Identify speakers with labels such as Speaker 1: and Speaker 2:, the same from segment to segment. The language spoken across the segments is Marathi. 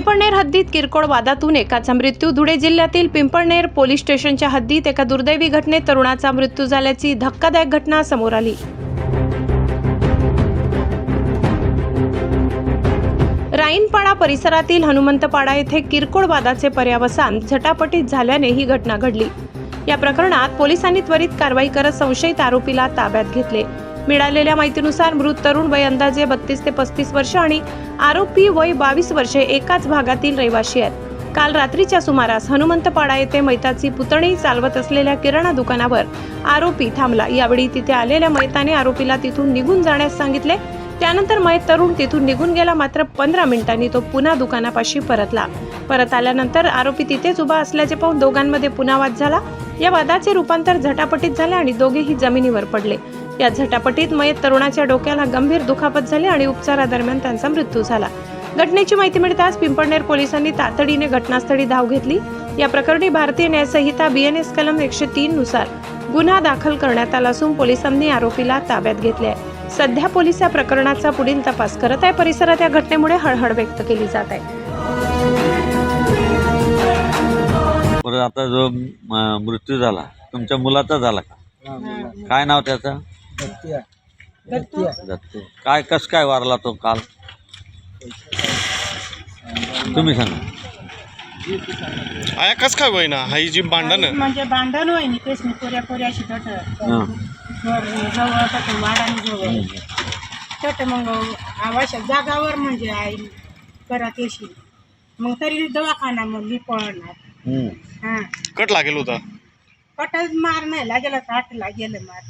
Speaker 1: पिंपळनेर हद्दीत किरकोळ वादातून एकाचा मृत्यू। धुळे जिल्ह्यातील पिंपळनेर पोलीस स्टेशनच्या हद्दीत एका दुर्दैवी घटनेत तरुणाचा मृत्यू झाल्याची धक्कादायक घटना समोर आली। राईनपाडा परिसरातील हनुमंतपाडा येथे किरकोळ वादाचे पर्यावसान झटापटीत झाल्याने ही घटना घडली। या प्रकरणात पोलिसांनी त्वरित कारवाई करत संशयित आरोपीला ताब्यात घेतले। मिळालेल्या माहितीनुसार मृत तरुण वय अंदाजे 32 ते 35 वर्ष आणि आरोपी वय 22 वर्षे एकाच भागातील रहिवासी आहेत। काल रात्रीच्या सुमारास हनुमंतपाडा येथे मैताची पुतणी चालवत असलेल्या किराणा दुकानावर आरोपी थांबला। यावेळी तिथे आलेल्या मैताने आरोपीला तिथून निघून जाण्यास सांगितले। त्यानंतर मैत तरुण तिथून निघून गेला, मात्र 15 मिनिटांनी तो पुन्हा दुकानापाशी परतला। परत आल्यानंतर आरोपी तिथेच उभा असल्याचे पाहून दोघांमध्ये पुन्हा वाद झाला। या वादाचे रूपांतर झटापटीत झाले आणि दोघेही जमिनीवर पडले। या झटापटीत मयत तरुणाच्या डोक्याला गंभीर दुखापत झाली आणि उपचारादरम्यान त्यांचा मृत्यू झाला। घटनेची माहिती मिळताच पिंपळनेर पोलिसांनी तातडीने घटनास्थळी धाव घेतली। या प्रकरणी भारतीय न्याय संहिता BNS कलम 103 नुसार गुन्हा दाखल करण्यात आला असून पोलिसांनी आरोपीला ताब्यात घेतले आहे। सध्या पोलीस या प्रकरणाचा पुढील तपास करत आहे। परिसरात या घटनेमुळे हळहळ व्यक्त केली जात आहे।
Speaker 2: आता जो मृत्यू झाला तुमच्या मुलाचा झाला का? काय नाव त्याचं? दत्तू। काय कस काय वारला तो काल? तुम्ही सांगा।
Speaker 3: आया कस काय होईना हाई जी भांडण
Speaker 4: म्हणजे भांडण होय नी तेच कोऱ्या कोऱ्याशी तट जवळ तट माडानी जवळ तट मग आवाज जागावर म्हणजे आई करत येशी मग तरी दवाखाना मग मी पळणार हा
Speaker 3: कट लागेल होता
Speaker 4: कटच मार नाही लागेल काट लागेल मार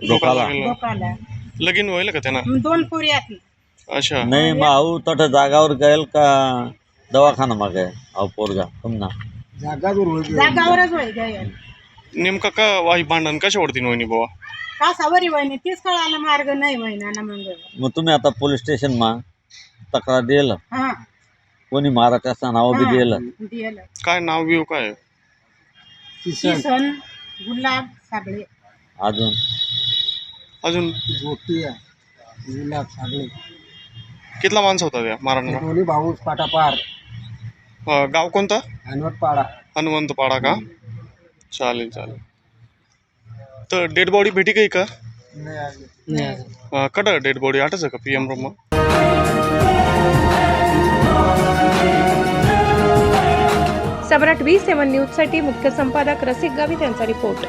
Speaker 2: डोकाला
Speaker 4: डोकाला
Speaker 3: लगीन होईल का त्यांना?
Speaker 4: 2 पोऱ्यात
Speaker 2: अच्छा नाही भाऊ तट जागावर गेल का दवाखाना मागे अहो पोरगा तुमना
Speaker 4: जागावरच होय गय
Speaker 3: नेमका का वाही भांडण कशावरती होईनी बाबा?
Speaker 4: का सावरी वहिनी तेच कळायला मार्ग नाही वहिना ना
Speaker 2: मग तुम्ही आता पोलीस स्टेशन मा तक्रार दिलं?
Speaker 4: हा
Speaker 2: कोणी मारा त्याचं नाव बी दिलं?
Speaker 4: दिलं
Speaker 3: काय नाव बिव काय?
Speaker 4: किसन गुलाब साबळे
Speaker 3: अजून
Speaker 4: गुलाब साबळे
Speaker 3: कितला माणसं होता त्या मारणा?
Speaker 4: दोन्ही भाऊच पाटापार
Speaker 3: गाव कोणतं?
Speaker 4: हनुमंतपाडा
Speaker 3: हनुमंतपाडा का? चालेल चालेल। तर डेड बॉडी भेटी काही का? कट डेड बॉडी आठच का PM रूम?
Speaker 1: सम्राट V7 न्यूज साठी मुख्य संपादक रसिक गावित यांचा रिपोर्ट।